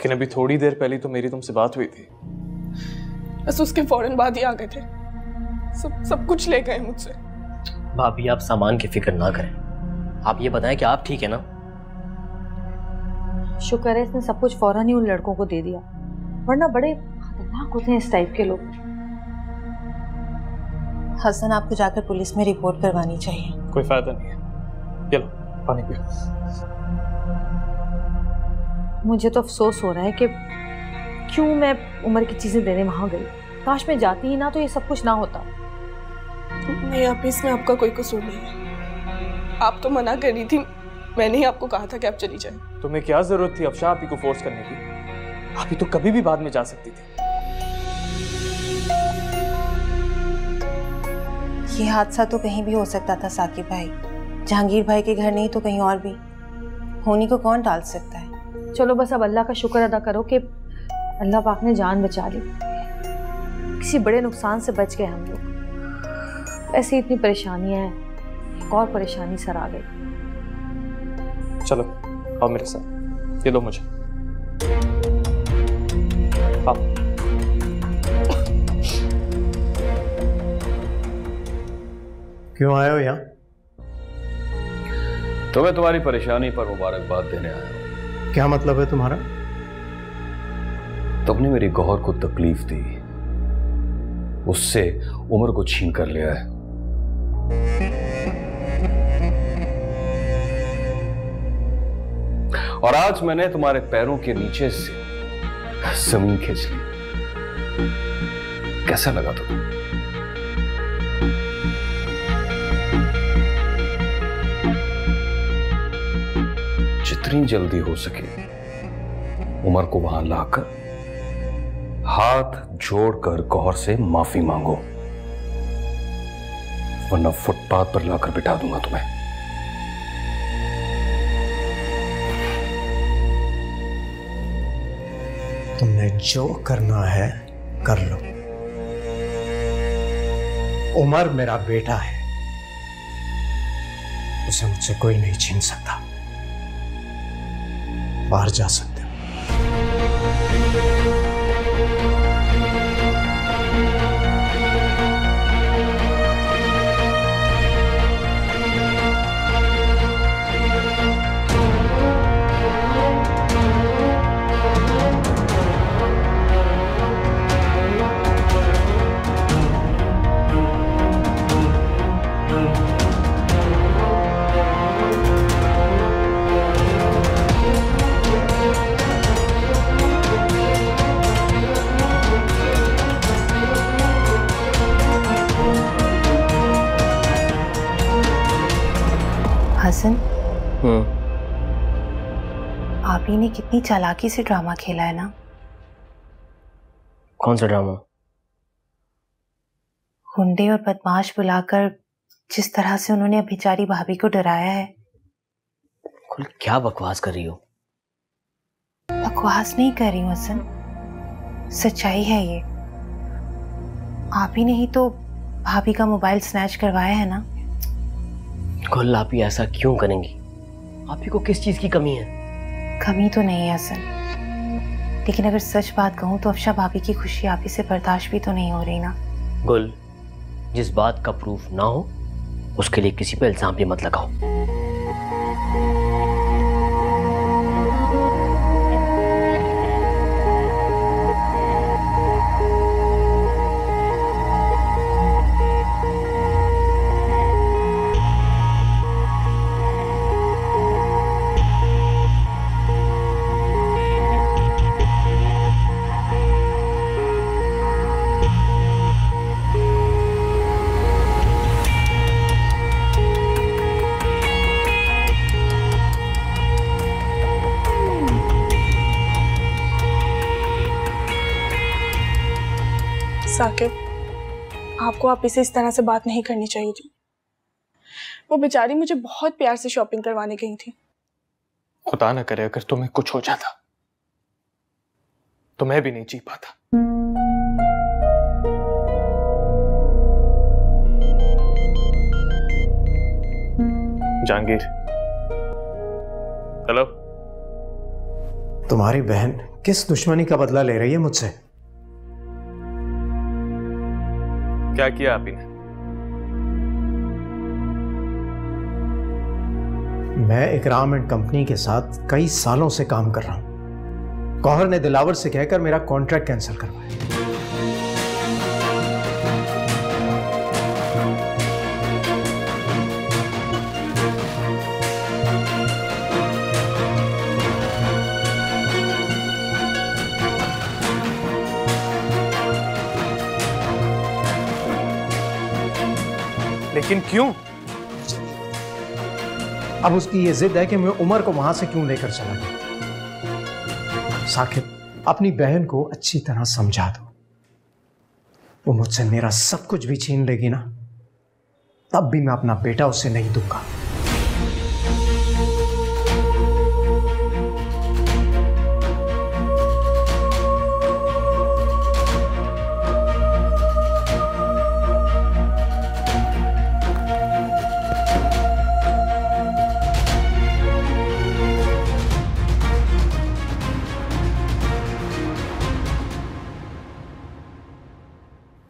लेकिन अभी थोड़ी देर पहले तो मेरी तुमसे बात हुई थी। बस उसके फौरन बाद ही आ गए थे। सब कुछ ले गए मुझसे। भाभी आप सामान की फिक्र ना करें, आप ये बताएं कि आप ठीक है ना? शुक्र है इसने सब कुछ फौरन ही उन लड़कों को दे दिया, वरना बड़े खतरनाक होते हैं इस टाइप के लोग। हसन, आपको जाकर पुलिस में रिपोर्ट करवानी चाहिए। कोई फायदा नहीं है, चलो पानी पियो। मुझे तो अफसोस हो रहा है कि क्यों मैं उमर की चीजें देने वहां गई। काश मैं जाती ही ना तो ये सब कुछ ना होता। नहीं आप, इसमें आपका कोई कसूर नहीं है। आप तो मना कर रही थी, मैंने ही आपको कहा था कि आप चली जाएं। तुम्हें क्या जरूरत थी अफशा आपी को फोर्स करने की? आपी तो कभी भी बाद में जा सकती थी। ये हादसा तो कहीं भी हो सकता था साकिब भाई, जहांगीर भाई के घर नहीं तो कहीं और भी। होनी को कौन टाल सकता है। चलो बस अब अल्लाह का शुक्र अदा करो कि अल्लाह पाक ने जान बचा ली, किसी बड़े नुकसान से बच गए हम लोग। ऐसी इतनी परेशानियां हैं, एक और परेशानी सर आ गई। चलो आओ मेरे साथ, ये लो मुझे। आओ। क्यों आए हो यहाँ? तुम्हें तुम्हारी परेशानी पर मुबारकबाद देने आया हूं। क्या मतलब है तुम्हारा? तुमने मेरी गौहर को तकलीफ दी, उससे उम्र को छीन कर लिया है। और आज मैंने तुम्हारे पैरों के नीचे से जमीन खींच ली। कैसा लगा तुम्हें? जितनी जल्दी हो सके उमर को वहां लाकर हाथ जोड़कर गौहर से माफी मांगो, वरना फुटपाथ पर लाकर बिठा दूंगा तुम्हें। तुमने जो करना है कर लो। उमर मेरा बेटा है, उसे मुझसे कोई नहीं छीन सकता। बाहर जा सकते हो। हसन, आप ही ने कितनी चालाकी से ड्रामा खेला है ना। कौन सा ड्रामा? गुंडे और बदमाश बुलाकर जिस तरह से उन्होंने बेचारी भाभी को डराया है। कुल क्या बकवास कर रही हो? बकवास नहीं कर रही हूँ हसन, सच्चाई है ये। आप ही ने ही तो भाभी का मोबाइल स्नैच करवाया है ना। कुल आप ही ऐसा क्यों करेंगी? आप ही को किस चीज की कमी है? कमी तो नहीं है हसन, लेकिन अगर सच बात कहूँ तो अफशा भाभी की खुशी आप ही से बर्दाश्त भी तो नहीं हो रही ना। गुल, जिस बात का प्रूफ ना हो उसके लिए किसी पे इल्जाम भी मत लगाओ। साकिब, आपको आप इसे इस तरह से बात नहीं करनी चाहिए थी। वो बेचारी मुझे बहुत प्यार से शॉपिंग करवाने गई थी। खुदा ना करे अगर तुम्हें कुछ हो जाता तो मैं भी नहीं जी पाता। जहांगीर, हेलो। तुम तुम्हारी बहन किस दुश्मनी का बदला ले रही है मुझसे? क्या किया आप ही ने? मैं इकराम एंड कंपनी के साथ कई सालों से काम कर रहा हूं। गौहर ने दिलावर से कहकर मेरा कॉन्ट्रैक्ट कैंसिल करवाया। लेकिन क्यों? अब उसकी ये जिद है कि मैं उमर को वहां से क्यों लेकर चला गया। साकिब, अपनी बहन को अच्छी तरह समझा दो। वो मुझसे मेरा सब कुछ भी छीन लेगी ना, तब भी मैं अपना बेटा उसे नहीं दूंगा।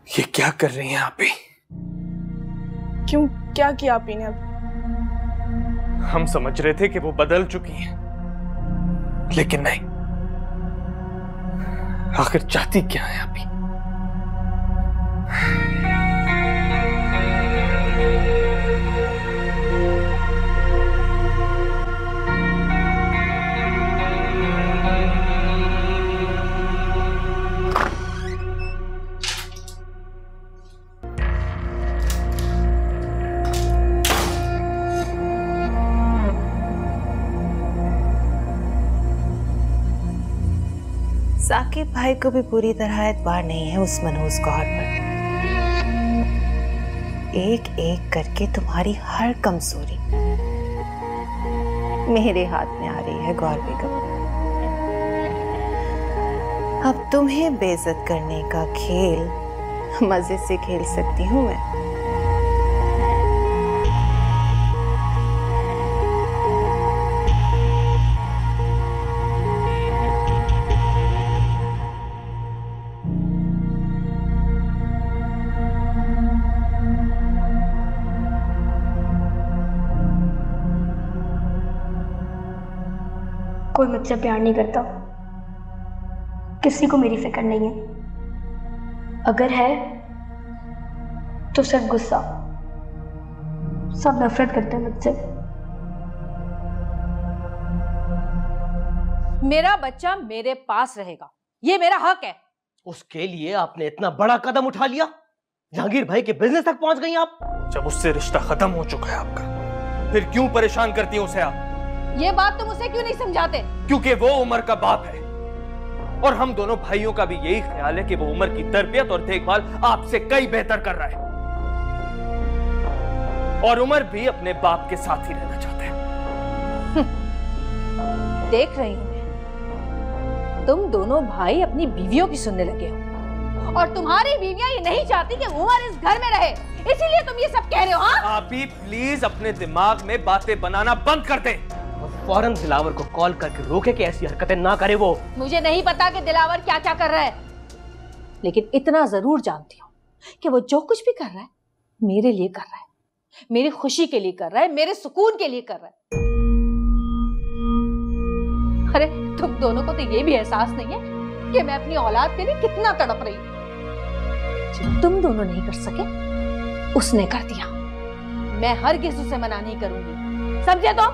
ये क्या कर रही हैं आप ही? क्यों, क्या किया आप ही ने? अब हम समझ रहे थे कि वो बदल चुकी हैं, लेकिन नहीं। आखिर चाहती क्या है आप ही? साकिब भाई को भी पूरी तरह एतबार नहीं है उस मनहूस गौहर पर। एक एक करके तुम्हारी हर कमजोरी मेरे हाथ में आ रही है गौहर बेगम। अब तुम्हें बेइज्जत करने का खेल मजे से खेल सकती हूँ मैं। कोई मुझसे प्यार नहीं करता, किसी को मेरी फिक्र नहीं है। अगर है तो सिर्फ गुस्सा। सब नफरत करते हैं मुझसे। मेरा बच्चा मेरे पास रहेगा, ये मेरा हक है। उसके लिए आपने इतना बड़ा कदम उठा लिया? जहांगीर भाई के बिजनेस तक पहुंच गई आप। जब उससे रिश्ता खत्म हो चुका है आपका, फिर क्यों परेशान करती हैं उसे आप? ये बात तुम उसे क्यों नहीं समझाते? क्योंकि वो उमर का बाप है, और हम दोनों भाइयों का भी यही ख्याल है कि वो उमर की तरबियत और देखभाल आपसे कई बेहतर कर रहा है। और उमर भी अपने बाप के साथ ही रहना चाहता है। देख रही हूं मैं, तुम दोनों भाई अपनी बीवियों की सुनने लगे हो, और तुम्हारी बीवियां ये नहीं चाहती कि उमर इस घर में रहे, इसीलिए तुम ये सब कह रहे हो। हाँ, आप ही प्लीज अपने दिमाग में बातें बनाना बंद कर दें। फौरन दिलावर को कॉल करके रोके कि ऐसी हरकतें ना करे वो। मुझे नहीं पता कि दिलावर क्या क्या कर रहा है, लेकिन इतना जरूर जानती हूँ कि वो जो कुछ भी कर रहा है मेरे लिए कर रहा है, मेरी खुशी के लिए कर रहा है, मेरे सुकून के लिए कर रहा है। अरे तुम दोनों को तो ये भी एहसास नहीं है कि मैं अपनी औलाद के लिए कितना तड़प रही हूँ। जो तुम दोनों नहीं कर सके उसने कर दिया। मैं हरगिज़ उसे मना नहीं करूंगी, समझे? तो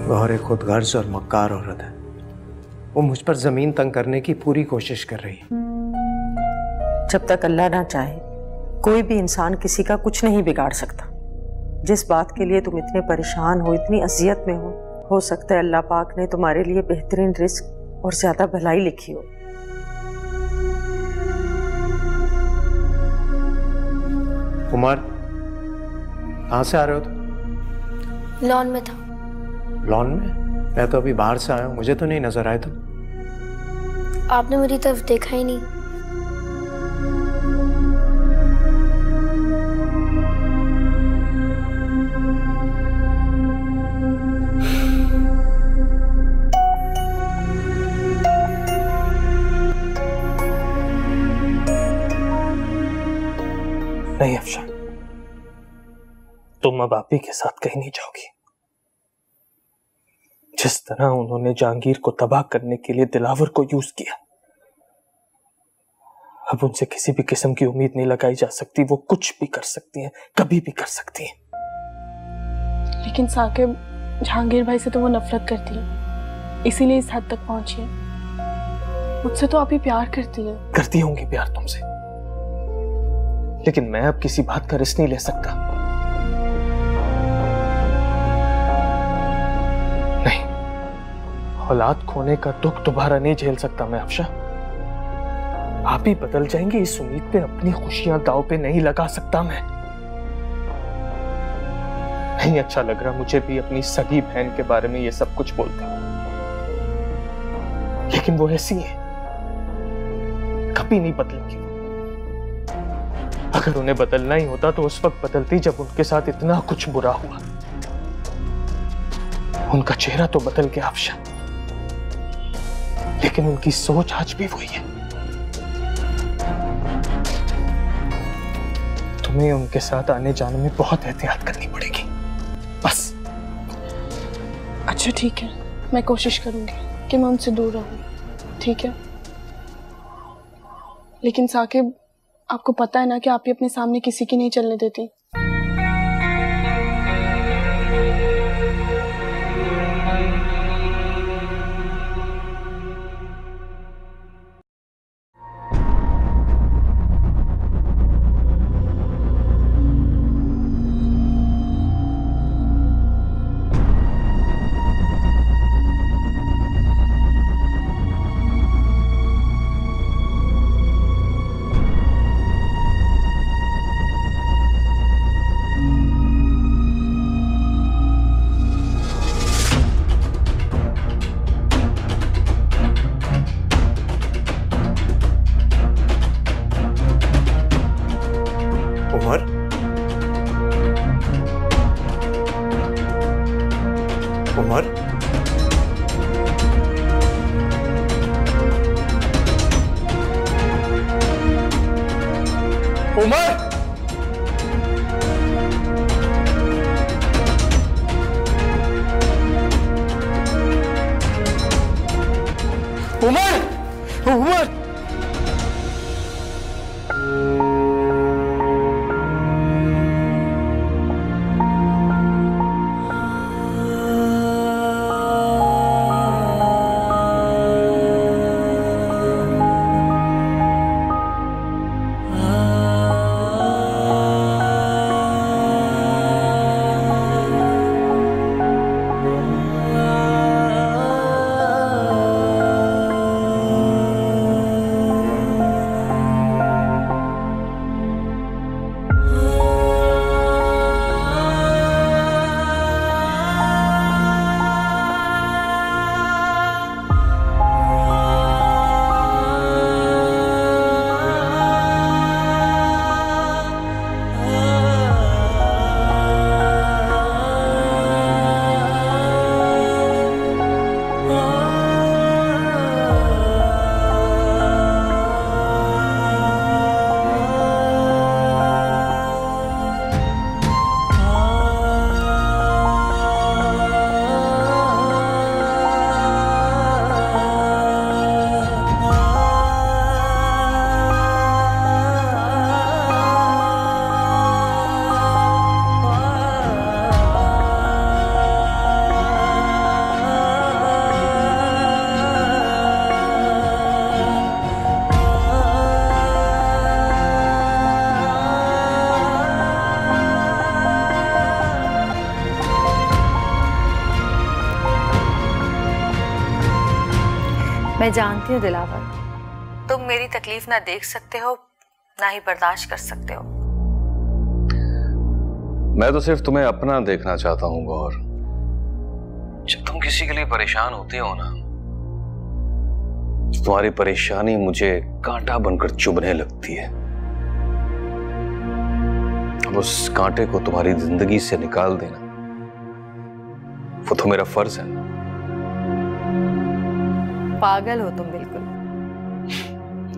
गौहर एक खुदगर्ज और मक्कार औरत है। वो मुझ पर जमीन तंग करने की पूरी कोशिश कर रही है। जब तक अल्लाह ना चाहे कोई भी इंसान किसी का कुछ नहीं बिगाड़ सकता। जिस बात के लिए तुम इतने परेशान हो, इतनी अजियत में हो सकता है अल्लाह पाक ने तुम्हारे लिए बेहतरीन रिस्क और ज्यादा भलाई लिखी हो। उमर, कहाँ से आ रहे हो तुम? लॉन में था। लॉन में? मैं तो अभी बाहर से आया हूँ, मुझे तो नहीं नजर आए तुम। आपने मेरी तरफ देखा ही नहीं। नहीं अफशा, तुम अब आपी के साथ कहीं नहीं जाओगी। जिस तरह उन्होंने जहांगीर को तबाह करने के लिए दिलावर को यूज किया, अब उनसे किसी भी किस्म की उम्मीद नहीं लगाई जा सकती। वो कुछ भी कर सकती हैं, कभी भी कर सकती हैं। लेकिन साकिब, जहांगीर भाई से तो वो नफरत करती है, इसीलिए इस हद तक पहुंची है। मुझसे तो आप ही प्यार करती है। करती होंगी प्यार तुमसे, लेकिन मैं अब किसी बात का रिस्क नहीं ले सकता। नहीं, औलाद खोने का दुख दोबारा नहीं झेल सकता मैं अफशा। आप ही बदल जाएंगे, इस उम्मीद पे अपनी खुशियां दांव पे नहीं लगा सकता मैं। नहीं अच्छा लग रहा मुझे भी अपनी सगी बहन के बारे में ये सब कुछ बोलते, लेकिन वो ऐसी है, कभी नहीं बदलेंगी। अगर उन्हें बदलना ही होता तो उस वक्त बदलती जब उनके साथ इतना कुछ बुरा हुआ। उनका चेहरा तो बदल गया अफशा, लेकिन उनकी सोच आज भी वही है। तुम्हें उनके साथ आने जाने में बहुत एहतियात करनी पड़ेगी, बस। अच्छा ठीक है, मैं कोशिश करूंगी कि मैं उनसे दूर रहूं, ठीक है? लेकिन साकिब, आपको पता है ना कि आप ही अपने सामने किसी की नहीं चलने देती। उमर, उमर, उमर, उमर, उमर। मैं जानती हूँ दिलावर, तुम मेरी तकलीफ ना देख सकते हो ना ही बर्दाश्त कर सकते हो। मैं तो सिर्फ तुम्हें अपना देखना चाहता हूँ गौर। जब तुम किसी के लिए परेशान होते हो ना, तो तुम्हारी परेशानी मुझे कांटा बनकर चुभने लगती है। अब उस कांटे को तुम्हारी जिंदगी से निकाल देना, वो तो मेरा फर्ज है ना। पागल हो तुम बिल्कुल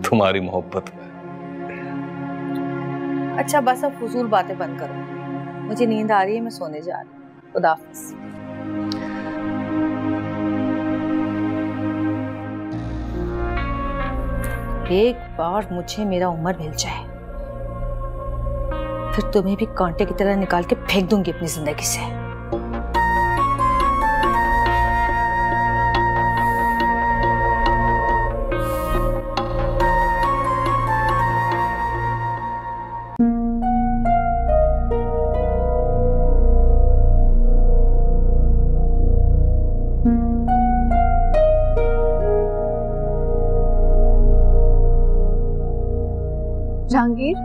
तुम्हारी मोहब्बत में। अच्छा बस अब फजूल बातें बंद करो, मुझे नींद आ रही है, मैं सोने जा रही हूँ। खुदा हाफिज। एक बार मुझे मेरा उमर मिल जाए, फिर तुम्हें भी कांटे की तरह निकाल के फेंक दूंगी अपनी जिंदगी से। जहांगीर,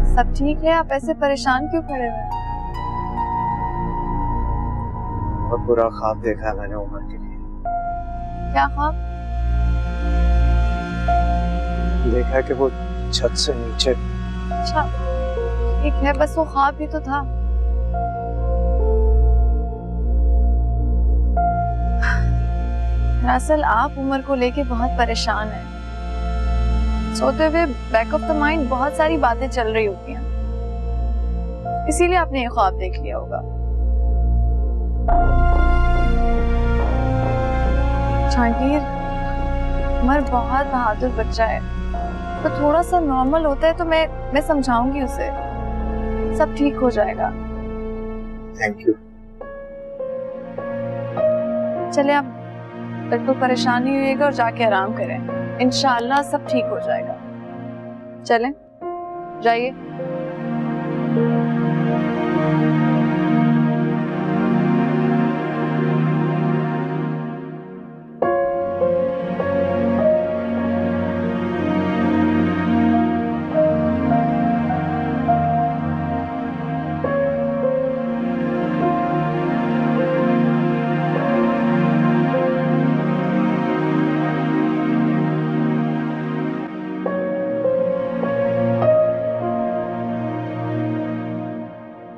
सब ठीक है? आप ऐसे परेशान क्यों खड़े हुए? बहुत बुरा ख्वाब देखा है मैंने उमर के लिए। क्या ख्वाब? देखा है कि वो छत से नीचे। अच्छा ठीक है, बस वो ख्वाब ही तो था। दरअसल आप उमर को लेके बहुत परेशान हैं। सोते हुए बैक ऑफ द माइंड बहुत सारी बातें चल रही होती हैं, इसीलिए आपने ये ख्वाब देख लिया होगा। जहांगीर, उमर बहुत बहादुर बच्चा है, तो थोड़ा सा नॉर्मल होता है तो मैं समझाऊंगी उसे, सब ठीक हो जाएगा। Thank you. चले आप बिल्कुल परेशान नहीं होइएगा और जाके आराम करें, इंशाअल्लाह सब ठीक हो जाएगा। चलें, जाइए।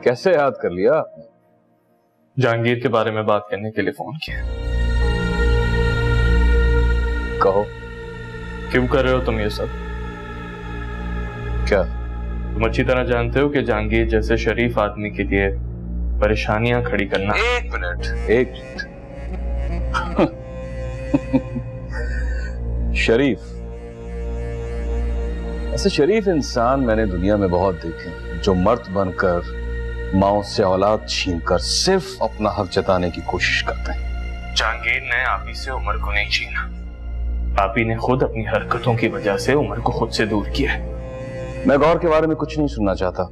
कैसे याद कर लिया आपने? जहांगीर के बारे में बात करने के लिए फोन किया। कहो। क्यों कर रहे हो तुम ये सब? क्या? तुम अच्छी तरह जानते हो कि जहांगीर जैसे शरीफ आदमी के लिए परेशानियां खड़ी करना। एक मिनट। शरीफ, ऐसे शरीफ इंसान मैंने दुनिया में बहुत देखे, जो मर्द बनकर माओ से औलाद छीनकर सिर्फ अपना हक जताने की कोशिश करते हैं। जहांगीर ने आपी से उमर को नहीं छीना, आपी ने खुद अपनी हरकतों की वजह से उमर को खुद से दूर किया है। मैं गौर के बारे में कुछ नहीं सुनना चाहता।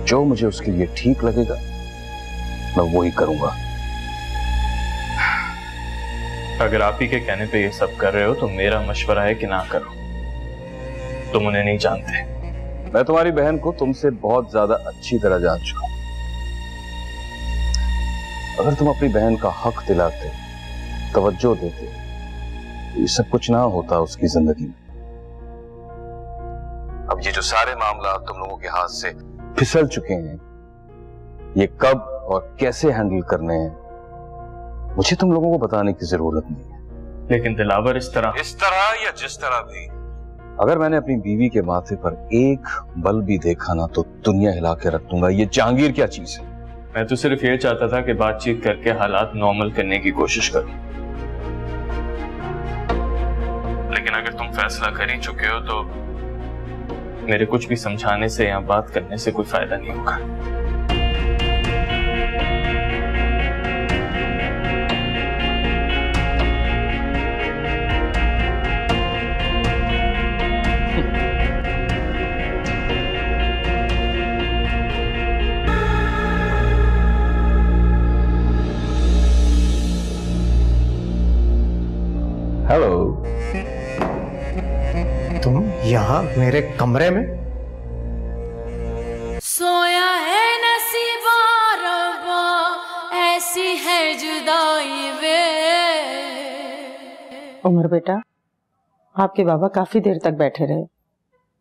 जो मुझे उसके लिए ठीक लगेगा मैं वही करूंगा। अगर आप ही के कहने पे ये सब कर रहे हो तो मेरा मशवरा है कि ना करो। तुम उन्हें नहीं जानते। मैं तुम्हारी बहन को तुमसे बहुत ज्यादा अच्छी तरह जान चुका हूं। अगर तुम अपनी बहन का हक दिलाते, तवज्जो देते, ये सब कुछ ना होता उसकी जिंदगी में। अब ये जो सारे मामला तुम लोगों के हाथ से फिसल चुके हैं, ये कब और कैसे हैंडल करने हैं मुझे तुम लोगों को बताने की जरूरत नहीं है। लेकिन दिलावर इस तरह या जिस तरह भी, अगर मैंने अपनी बीवी के माथे पर एक बल भी देखा ना तो दुनिया हिला के रख दूंगा। ये जहांगीर क्या चीज है? मैं तो सिर्फ ये चाहता था कि बातचीत करके हालात नॉर्मल करने की कोशिश करूं। लेकिन अगर तुम फैसला कर ही चुके हो तो मेरे कुछ भी समझाने से या बात करने से कोई फायदा नहीं होगा। कहाँ? मेरे कमरे में? सोया है नसीबा रब्बा, ऐसी है जुदाई वे। उमर बेटा, आपके बाबा काफी देर तक बैठे रहे,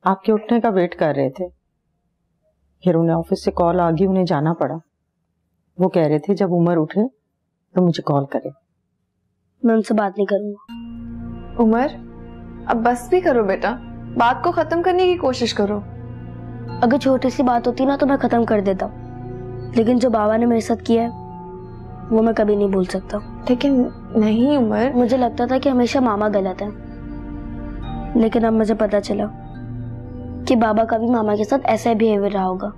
आपके उठने का वेट कर रहे थे। फिर उन्हें ऑफिस से कॉल आ गई, उन्हें जाना पड़ा। वो कह रहे थे जब उमर उठे तो मुझे कॉल करे। मैं उनसे बात नहीं करूंगा। उमर, अब बस भी करो बेटा, बात को खत्म करने की कोशिश करो। अगर छोटी सी बात होती ना तो मैं खत्म कर देता, लेकिन जो बाबा ने मेरे साथ किया है वो मैं कभी नहीं भूल सकता। लेकिन नहीं उमर, मुझे लगता था कि हमेशा मामा गलत है, लेकिन अब मुझे पता चला कि बाबा का भी मामा के साथ ऐसा ही बिहेवियर रहा होगा,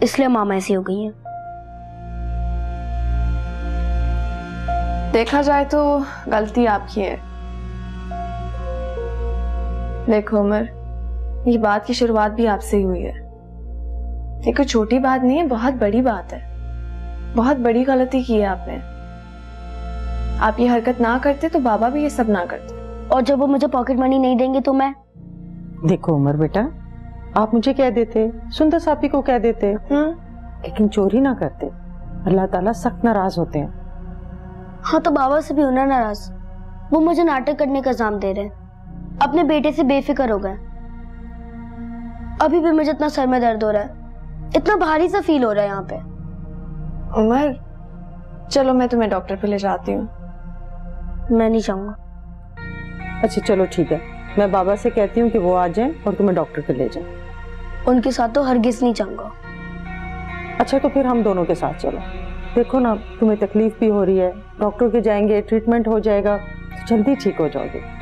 इसलिए मामा ऐसी हो गई है। देखा जाए तो गलती आपकी है। देखो उमर, ये बात की शुरुआत भी आपसे ही हुई है। ये कोई छोटी बात नहीं है, बहुत बड़ी बात है। बहुत बड़ी गलती की है आपने। आप ये हरकत ना करते तो बाबा भी ये सब ना करते। और जब वो मुझे पॉकेट मनी नहीं देंगे तो मैं? देखो उमर बेटा, आप मुझे कह देते, सुंदर सापी को कह देते, लेकिन चोरी ना करते। अल्लाह ताला सख्त नाराज होते हैं। हाँ तो बाबा से भी होना नाराज। वो मुझे नाटक करने का इल्जाम दे रहे हैं, अपने बेटे से बेफिक्र हो गए। अभी भी मुझे इतना सर में दर्द हो रहा है, इतना भारी सा फील हो रहा है यहाँ पे। उमर, चलो मैं तुम्हें डॉक्टर पे ले जाती हूँ। मैं नहीं चाहूंगा। अच्छा चलो ठीक है, मैं बाबा से कहती हूँ कि वो आ जाएं और तुम्हें डॉक्टर पे ले जाएं। उनके साथ तो हरगिज नहीं चाहूंगा। अच्छा तो फिर हम दोनों के साथ चलो। देखो ना, तुम्हें तकलीफ भी हो रही है, डॉक्टर के जाएंगे, ट्रीटमेंट हो जाएगा, तो जल्दी ठीक हो जाओगे।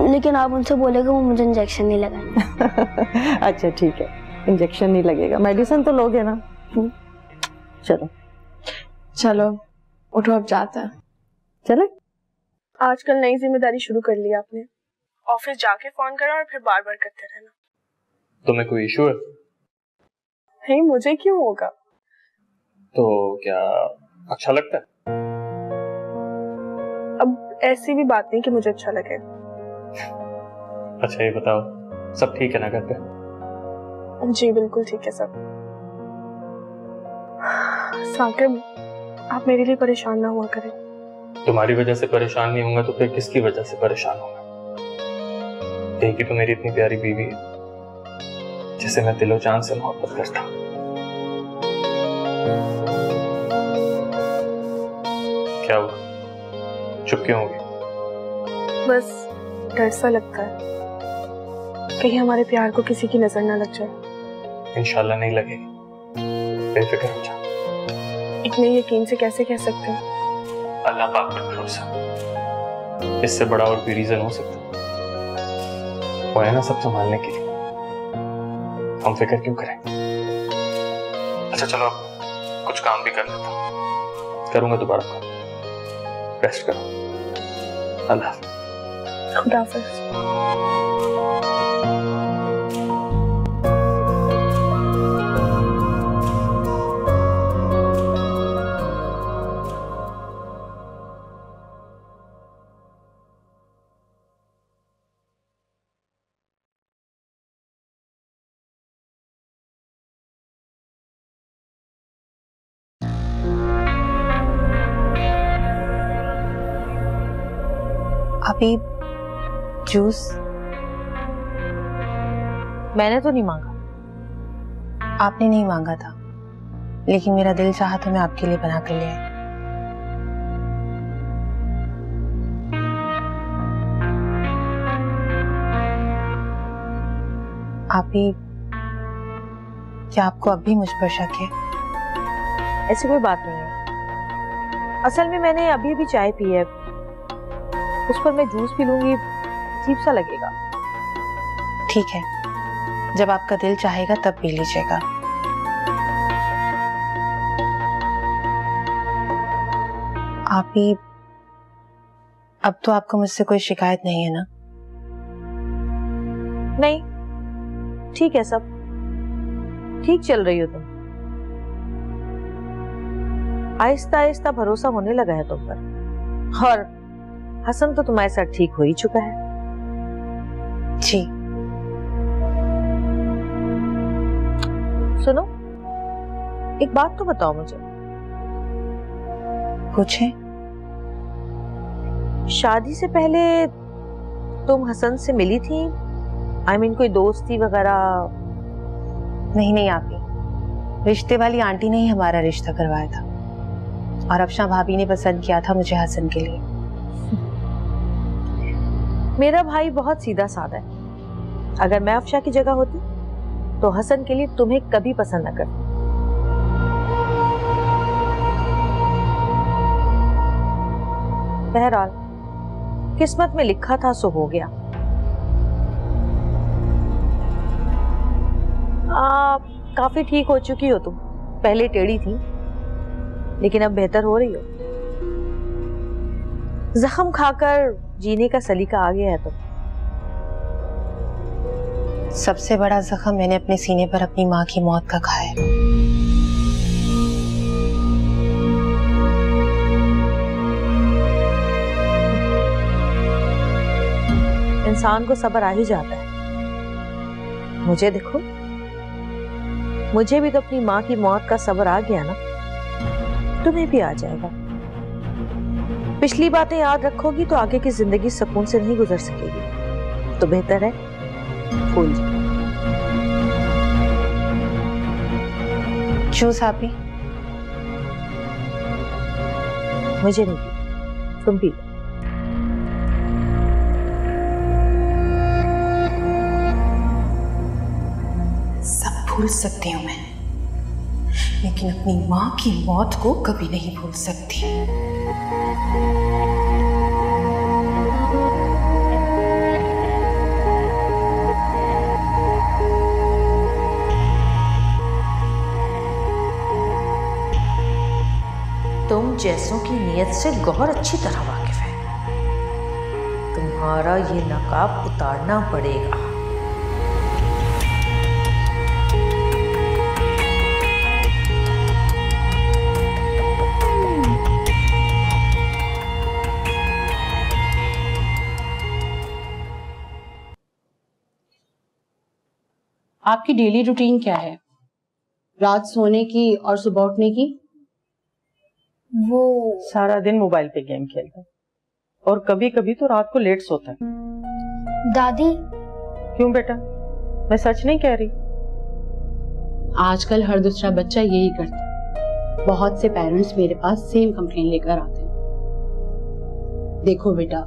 लेकिन आप उनसे बोलेगा वो मुझे इंजेक्शन नहीं लगाएंगे। अच्छा ठीक है, इंजेक्शन नहीं लगेगा, मेडिसिन तो लोगे ना। चलो चलो उठो, अब जाते हैं। चले? आजकल नई जिम्मेदारी शुरू कर ली आपने, ऑफिस जाके फोन करना और फिर बार बार करते रहना। तुम्हें कोई इशू है? नहीं, मुझे क्यों होगा? तो क्या अच्छा लगता है? अब ऐसी भी बात नहीं कि मुझे अच्छा लगे। अच्छा ये बताओ, सब ठीक है ना घर पे? जी बिल्कुल ठीक है सब। साकिब, आप मेरे लिए परेशान ना हुआ करें। तुम्हारी वजह से परेशान नहीं होऊंगा तो फिर किसकी वजह से परेशान होऊंगा? यही तो मेरी इतनी प्यारी बीवी है जिसे मैं दिलो जान से मोहब्बत करता हूँ। क्या हुआ, चुप क्यों हो गई? बस डर सा लगता है कहीं हमारे प्यार को किसी की नजर ना लग जाए। इंशाल्लाह नहीं लगेगी, बेफिक्र हो जा। इतने यकीन से कैसे कह सकते हैं? अल्लाह पाक पर भरोसा, इससे बड़ा और भी रीजन हो सकता वो है ना सब संभालने के लिए। हम फिक्र क्यों करें? अच्छा चलो कुछ काम भी कर लेता हूँ, करूंगा दोबारा कॉल। रेस्ट करो। अल्लाह हाफ़िज़। खुदा हाफ़िज़। अभी जूस? मैंने तो नहीं मांगा। आपने नहीं मांगा था, लेकिन मेरा दिल चाहा तो मैं आपके लिए बना कर ले आई। आप ही, क्या आपको अब भी मुझ पर शक है? ऐसी कोई बात नहीं है। असल में मैंने अभी अभी चाय पी है, उस पर मैं जूस पी लूंगी, अजीब सा लगेगा। ठीक है, जब आपका दिल चाहेगा तब पी लीजिएगा। आप ही, अब तो आपको मुझसे कोई शिकायत नहीं है ना? नहीं, ठीक है सब, ठीक चल रही हो तुम। आहिस्ता आहिस्ता भरोसा होने लगा है तुम पर, और हसन तो तुम्हारे साथ ठीक हो ही चुका है। जी। सुनो, एक बात तो बताओ मुझे। पूछे। शादी से पहले तुम हसन से मिली थी? I mean, कोई दोस्ती वगैरह? नहीं आपी, रिश्ते वाली आंटी ने ही हमारा रिश्ता करवाया था और अफशा भाभी ने पसंद किया था मुझे हसन के लिए। मेरा भाई बहुत सीधा साधा है। अगर मैं अफशा की जगह होती तो हसन के लिए तुम्हें कभी पसंद न करती। बहरहाल किस्मत में लिखा था सो हो गया। काफी ठीक हो चुकी हो तुम। पहले टेढ़ी थी लेकिन अब बेहतर हो रही हो। जख्म खाकर जीने का सलीका आ गया है तुम। सबसे बड़ा जख्म मैंने अपने सीने पर अपनी माँ की मौत का खाया है। इंसान को सब्र आ ही जाता है। मुझे देखो, मुझे भी तो अपनी माँ की मौत का सब्र आ गया ना, तुम्हें भी आ जाएगा। पिछली बातें याद रखोगी तो आगे की जिंदगी सुकून से नहीं गुजर सकेगी। तो बेहतर है भूल जाओ। जूस आपी? मुझे नहीं पी, तुम पी। सब भूल सकती हूँ मैं, लेकिन अपनी माँ की मौत को कभी नहीं भूल सकती। तुम जैसों की नीयत से गौहर अच्छी तरह वाकिफ है। तुम्हारा ये नकाब उतारना पड़ेगा। आपकी डेली रूटीन क्या है? रात सोने की और सुबह उठने की? वो सारा दिन मोबाइल पे गेम खेलता है और कभी कभी तो रात को लेट सोता है। दादी। क्यों बेटा, मैं सच नहीं कह रही। आजकल हर दूसरा बच्चा यही करता है। बहुत से पेरेंट्स मेरे पास सेम कंप्लेन लेकर आते हैं। देखो बेटा,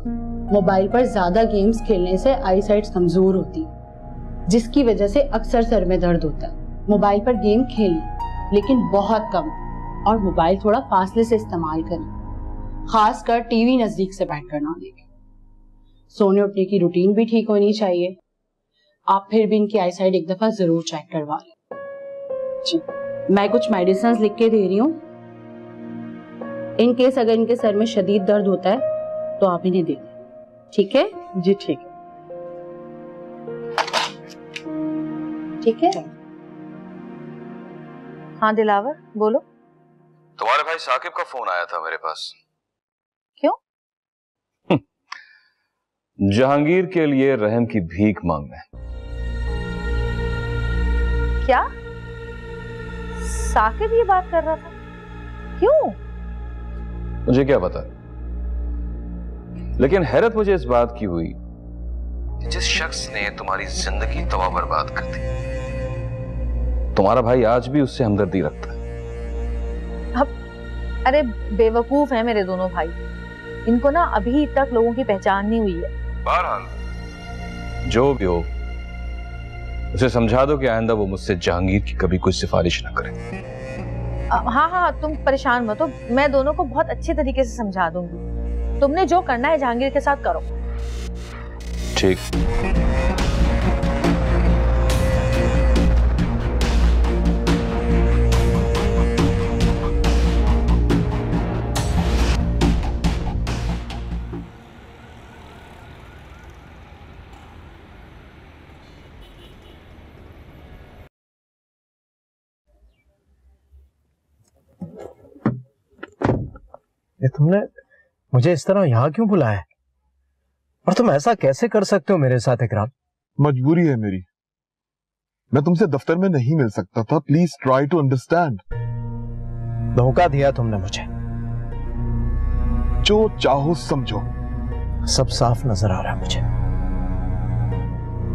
मोबाइल पर ज्यादा गेम्स खेलने से आईसाइट कमजोर होती है, जिसकी वजह से अक्सर सर में दर्द होता है। मोबाइल पर गेम खेलें लेकिन बहुत कम, और मोबाइल थोड़ा फासले से इस्तेमाल करें, खासकर टीवी नजदीक से बैठकर ना देखें। सोने उठने की रूटीन भी ठीक होनी चाहिए। आप फिर भी इनकी आईसाइट एक दफा जरूर चेक करवा लें। जी, मैं कुछ मेडिसिन लिख के दे रही हूँ। इन केस अगर इनके सर में शदीद दर्द होता है तो आप इन्हें दे दें। ठीक है? जी ठीक है। ठीक है। हाँ दिलावर, बोलो। तुम्हारे भाई साकिब का फोन आया था मेरे पास। क्यों? जहांगीर के लिए रहम की भीख मांगने। क्या? साकिब ये बात कर रहा था? क्यों? मुझे क्या पता, लेकिन हैरत मुझे इस बात की हुई कि जिस शख्स ने तुम्हारी जिंदगी तबाह बर्बाद कर दी, तुम्हारा भाई आज भी उससे हमदर्दी रखता है। अरे बेवकूफ है मेरे दोनों भाई। इनको ना अभी तक लोगों की पहचान नहीं हुई है। बहरहाल जो भी हो, उसे समझा दो कि आइंदा वो मुझसे जहांगीर की कभी कोई सिफारिश ना करे। हाँ हाँ, तुम परेशान मत हो, मैं दोनों को बहुत अच्छे तरीके से समझा दूंगी। तुमने जो करना है जहांगीर के साथ करो। ठीक। ये तुमने मुझे इस तरह यहाँ क्यों बुलाया है? और तुम ऐसा कैसे कर सकते हो मेरे साथ इकराम? मजबूरी है मेरी, मैं तुमसे दफ्तर में नहीं मिल सकता था। Please try to understand. धोखा दिया तुमने मुझे। जो चाहो समझो। सब साफ नजर आ रहा है मुझे।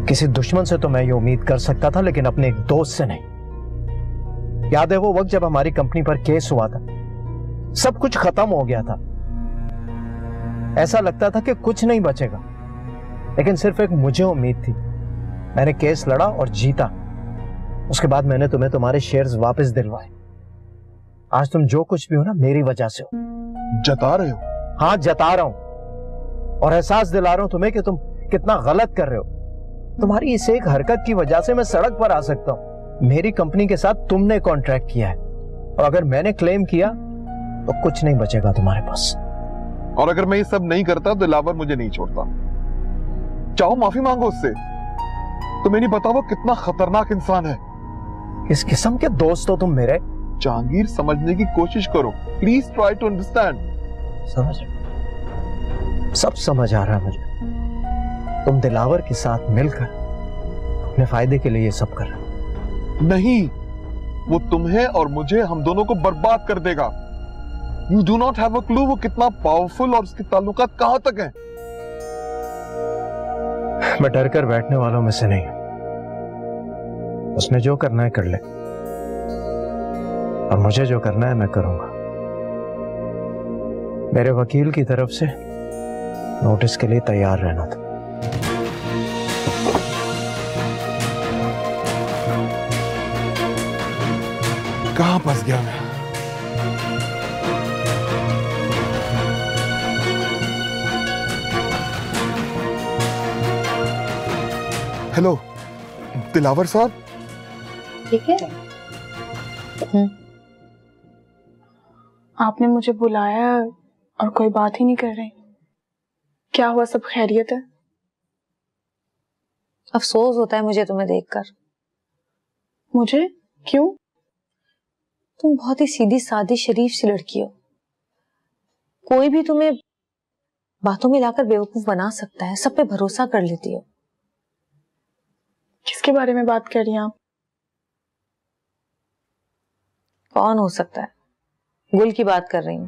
किसी दुश्मन से तो मैं ये उम्मीद कर सकता था, लेकिन अपने एक दोस्त से नहीं। याद है वो वक्त जब हमारी कंपनी पर केस हुआ था, सब कुछ खत्म हो गया था, ऐसा लगता था कि कुछ नहीं बचेगा, लेकिन सिर्फ एक मुझे उम्मीद थी। मैंने केस लड़ा और जीता। उसके बाद मैंने तुम्हें तुम्हारे शेयर्स वापस दिलवाए। आज तुम जो कुछ भी हो ना, मेरी वजह से हो। जता रहे हो? हाँ, जता रहा हूं, और एहसास दिला रहा हूं तुम्हें कि तुम कितना गलत कर रहे हो। तुम्हारी इस एक हरकत की वजह से मैं सड़क पर आ सकता हूं। मेरी कंपनी के साथ तुमने कॉन्ट्रैक्ट किया है, और अगर मैंने क्लेम किया तो कुछ नहीं बचेगा तुम्हारे पास। और अगर मैं ये सब नहीं करता तो दिलावर मुझे नहीं छोड़ता। चाहो माफी मांगो उससे। तुम्हें नहीं पता वो कितना खतरनाक इंसान है। किस किस्म के दोस्त हो तुम मेरे? जहांगीर, समझने की कोशिश करो। Please try to understand. सब समझ आ रहा है मुझे। तुम दिलावर के साथ मिलकर अपने फायदे के लिए ये सब कर रहे हो। नहीं, वो तुम्हें और मुझे, हम दोनों को बर्बाद कर देगा। You do not have a clue वो कितना पावरफुल और उसके ताल्लुकात कहां तक हैं। मैं डर कर बैठने वालों में से नहीं। उसने जो करना है कर ले, और मुझे जो करना है मैं करूंगा। मेरे वकील की तरफ से नोटिस के लिए तैयार रहना था। कहां फंस गया मैं? हेलो दिलावर साहब। ठीक है। आपने मुझे बुलाया और कोई बात ही नहीं कर रहे। क्या हुआ, सब खैरियत है? अफसोस होता है मुझे तुम्हें देखकर। मुझे? क्यों? तुम बहुत ही सीधी सादी शरीफ सी लड़की हो। कोई भी तुम्हें बातों में लाकर बेवकूफ बना सकता है, सब पे भरोसा कर लेती हो। किसके बारे में बात कर रही हैं आप? कौन हो सकता है? गुल की बात कर रही हूँ।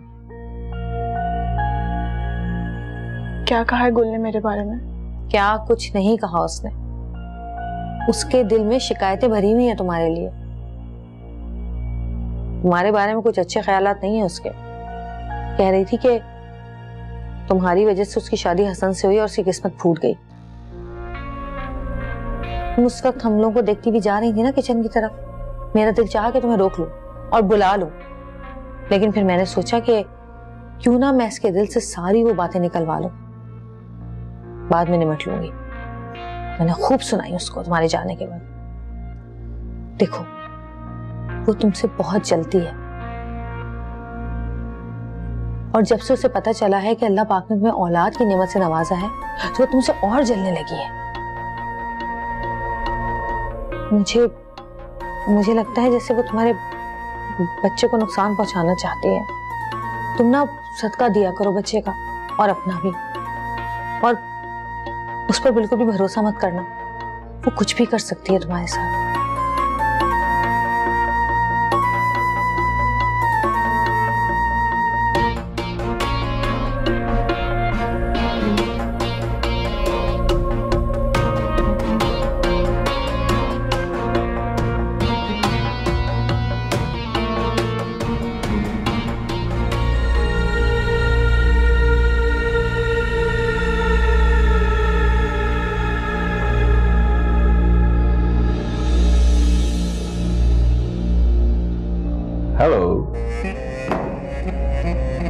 क्या कहा है गुल ने मेरे बारे में? क्या कुछ नहीं कहा उसने। उसके दिल में शिकायतें भरी हुई हैं तुम्हारे लिए। तुम्हारे बारे में कुछ अच्छे ख्यालात नहीं है उसके। कह रही थी कि तुम्हारी वजह से उसकी शादी हसन से हुई और उसकी किस्मत फूट गई। तुम उस वक्त हम लोगों को देखती भी जा रही थी ना किचन की तरफ। मेरा दिल चाहा कि तुम्हें रोक लूं और बुला लूं, लेकिन फिर मैंने सोचा कि क्यों ना मैं इसके दिल से सारी वो बातें निकलवा लूं, बाद में निमट लूंगी। मैंने खूब सुनाई उसको तुम्हारे जाने के बाद। देखो, वो तुमसे बहुत जलती है, और जब से उसे पता चला है कि अल्लाह पाक ने तुम्हें औलाद की नेमत से नवाजा है, तो वो तुमसे और जलने लगी है। मुझे लगता है जैसे वो तुम्हारे बच्चे को नुकसान पहुंचाना चाहती है। तुम ना सदका दिया करो बच्चे का, और अपना भी, और उस पर बिल्कुल भी भरोसा मत करना। वो कुछ भी कर सकती है तुम्हारे साथ। हेलो।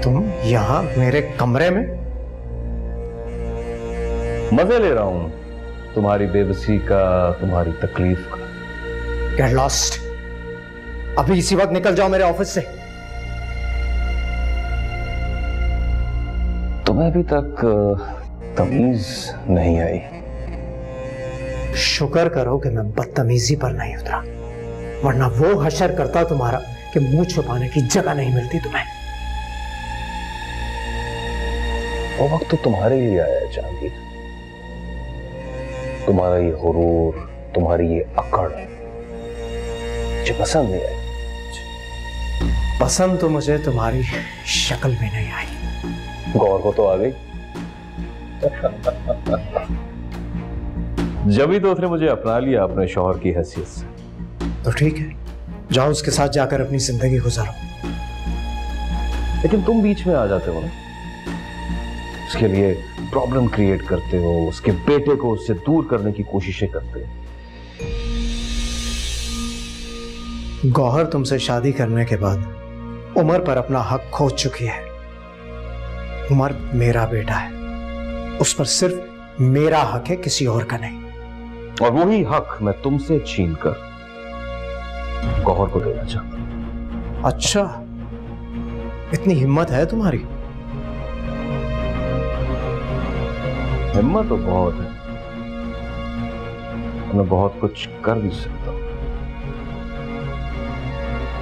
तुम यहाँ मेरे कमरे में? मजे ले रहा हूं तुम्हारी बेबसी का, तुम्हारी तकलीफ का। Get lost। अभी इसी वक्त निकल जाओ मेरे ऑफिस से। तुम्हें अभी तक तमीज नहीं आई। शुक्र करो कि मैं बदतमीजी पर नहीं उतरा, वरना वो हशर करता तुम्हारा कि मुंह छुपाने की जगह नहीं मिलती तुम्हें। वो वक्त तो तुम्हारे लिए आया है जहांगीर। तुम्हारा ये गुरूर, तुम्हारी ये अकड़ मुझे पसंद नहीं आई। पसंद तो मुझे तुम्हारी शक्ल में नहीं आई। गौर को तो आ गई। जब ही तो उसने मुझे अपना लिया अपने शौहर की हैसियत से। तो ठीक है, जाओ उसके साथ जाकर अपनी जिंदगी गुजारो। लेकिन तुम बीच में आ जाते हो ना, उसके लिए प्रॉब्लम क्रिएट करते हो, उसके बेटे को उससे दूर करने की कोशिशें करते हो। गौहर तुमसे शादी करने के बाद उमर पर अपना हक खो चुकी है। उमर मेरा बेटा है, उस पर सिर्फ मेरा हक है, किसी और का नहीं। और वही हक मैं तुमसे छीनकर गौहर को देना चाहता हूं। अच्छा, इतनी हिम्मत है तुम्हारी? हिम्मत तो बहुत है, मैं बहुत कुछ कर भी सकता हूं।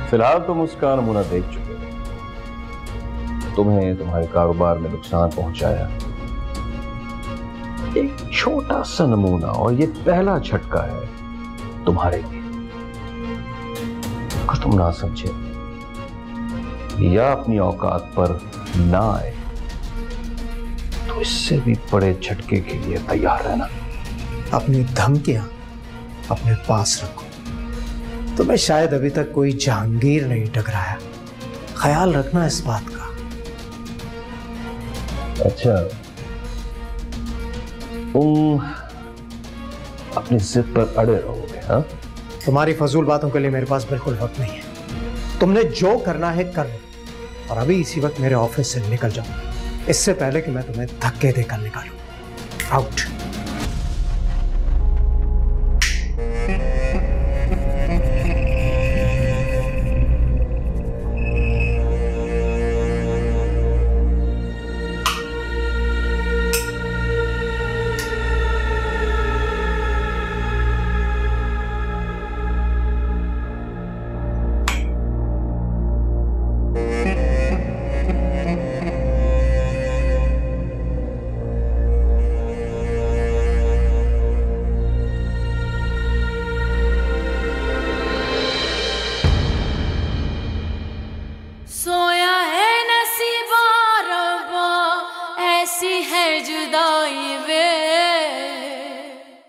फिलहाल तुम उसका नमूना देख चुके हो। तुम्हें तुम्हारे कारोबार में नुकसान पहुंचाया, एक छोटा सा नमूना, और ये पहला झटका है तुम्हारे लिए। अगर तुम ना समझे या अपनी औकात पर ना आए तो इससे भी बड़े झटके के लिए तैयार रहना। अपनी धमकियां अपने पास रखो। तुम्हें शायद अभी तक कोई जहांगीर नहीं टकराया, ख्याल रखना इस बात का। अच्छा, तुम अपनी जिद पर अड़े रहोगे? हाँ, तुम्हारी फजूल बातों के लिए मेरे पास बिल्कुल वक्त नहीं है। तुमने जो करना है कर लो, और अभी इसी वक्त मेरे ऑफिस से निकल जाओ, इससे पहले कि मैं तुम्हें धक्के देकर निकालूं। आउट। सोया है नसीबा रब्बा, ऐसी है जुदाई वे